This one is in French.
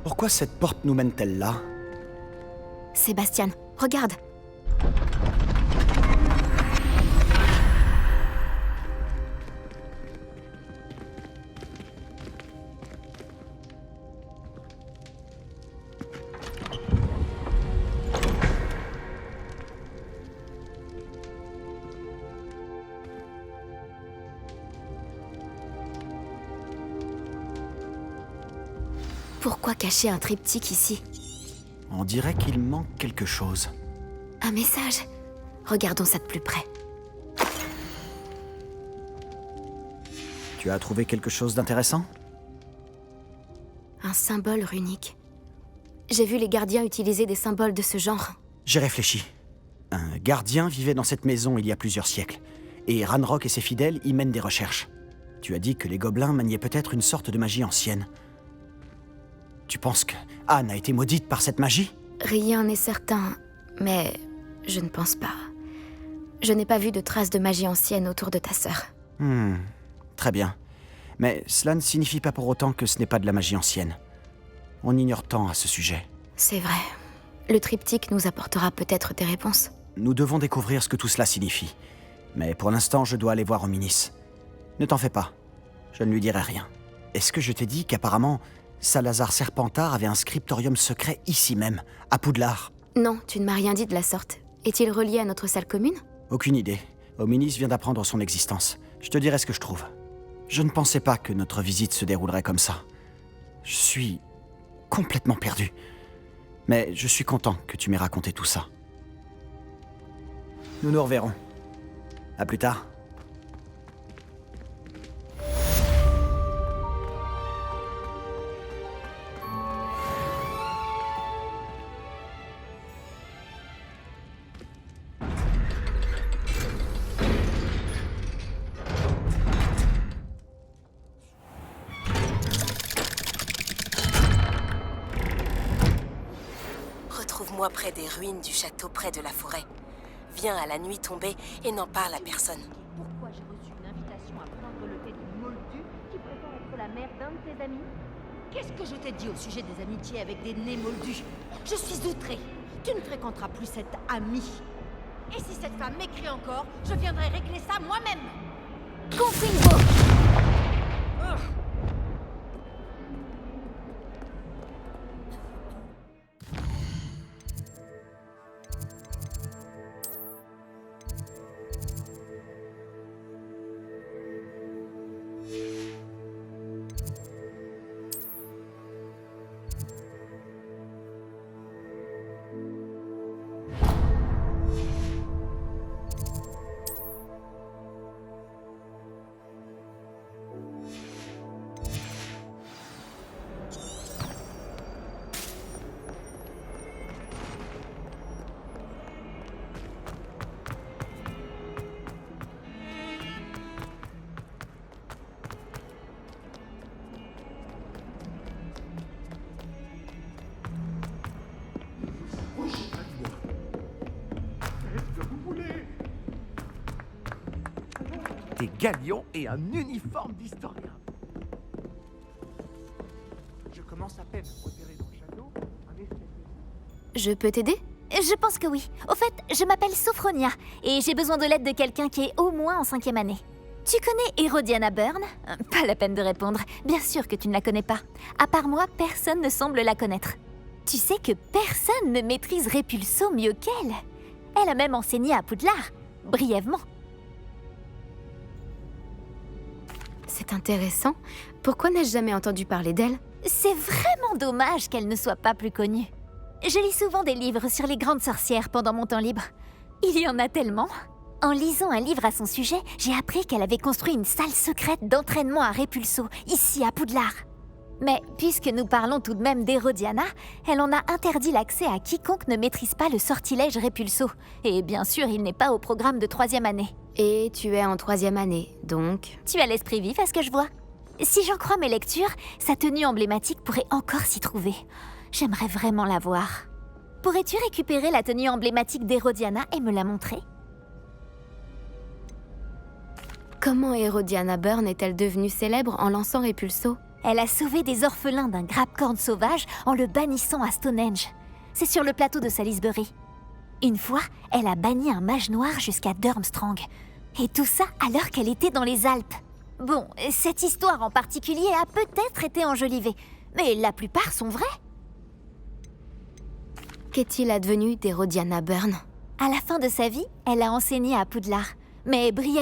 Pourquoi cette porte nous mène-t-elle là? Sébastien, regarde. Pourquoi cacher un triptyque ici? On dirait qu'il manque quelque chose. Un message. Regardons ça de plus près. Tu as trouvé quelque chose d'intéressant? Un symbole runique. J'ai vu les gardiens utiliser des symboles de ce genre. J'ai réfléchi. Un gardien vivait dans cette maison il y a plusieurs siècles. Et Ranrock et ses fidèles y mènent des recherches. Tu as dit que les gobelins maniaient peut-être une sorte de magie ancienne. Tu penses que Anne a été maudite par cette magie? Rien n'est certain, mais je ne pense pas. Je n'ai pas vu de traces de magie ancienne autour de ta sœur. Très bien. Mais cela ne signifie pas pour autant que ce n'est pas de la magie ancienne. On ignore tant à ce sujet. C'est vrai. Le triptyque nous apportera peut-être des réponses. Nous devons découvrir ce que tout cela signifie. Mais pour l'instant, je dois aller voir Ominis. Ne t'en fais pas. Je ne lui dirai rien. Est-ce que je t'ai dit qu'apparemment, Salazar Serpentard avait un scriptorium secret ici même, à Poudlard? Non, tu ne m'as rien dit de la sorte. Est-il relié à notre salle commune? Aucune idée. Ominis vient d'apprendre son existence. Je te dirai ce que je trouve. Je ne pensais pas que notre visite se déroulerait comme ça. Je suis complètement perdu. Mais je suis content que tu m'aies raconté tout ça. Nous nous reverrons. À plus tard. Retrouve-moi près des ruines du château près de la forêt. Viens à la nuit tombée et n'en parle à personne. Pourquoi j'ai reçu une invitation à prendre le thé d'une moldue qui prétend être la mère d'un de tes amis? Qu'est-ce que je t'ai dit au sujet des amitiés avec des nés moldus? Je suis outrée. Tu ne fréquenteras plus cette amie. Et si cette femme m'écrit encore, je viendrai régler ça moi-même. Confringo! Des galions et un uniforme d'historien. Je commence à peine à repérer dans le château un espèce de... Je peux t'aider? Je pense que oui. Au fait, je m'appelle Sophronia et j'ai besoin de l'aide de quelqu'un qui est au moins en 5e année. Tu connais Hérodiana Byrne? Pas la peine de répondre. Bien sûr que tu ne la connais pas. À part moi, personne ne semble la connaître. Tu sais que personne ne maîtrise Répulso mieux qu'elle. Elle a même enseigné à Poudlard, brièvement. C'est intéressant. Pourquoi n'ai-je jamais entendu parler d'elle? C'est vraiment dommage qu'elle ne soit pas plus connue. Je lis souvent des livres sur les grandes sorcières pendant mon temps libre. Il y en a tellement. En lisant un livre à son sujet, j'ai appris qu'elle avait construit une salle secrète d'entraînement à Répulso, ici à Poudlard. Mais puisque nous parlons tout de même d'Hérodiana, elle en a interdit l'accès à quiconque ne maîtrise pas le sortilège Répulso. Et bien sûr, il n'est pas au programme de 3e année. Et tu es en 3e année, donc... Tu as l'esprit vif à ce que je vois. Si j'en crois mes lectures, sa tenue emblématique pourrait encore s'y trouver. J'aimerais vraiment la voir. Pourrais-tu récupérer la tenue emblématique d'Hérodiana et me la montrer? Comment Hérodiana Byrne est-elle devenue célèbre en lançant Répulso? Elle a sauvé des orphelins d'un grappe-corne sauvage en le bannissant à Stonehenge. C'est sur le plateau de Salisbury. Une fois, elle a banni un mage noir jusqu'à Durmstrang. Et tout ça alors qu'elle était dans les Alpes. Bon, cette histoire en particulier a peut-être été enjolivée, mais la plupart sont vraies. Qu'est-il advenu d'Hérodiana Byrne? À la fin de sa vie, elle a enseigné à Poudlard, mais brièvement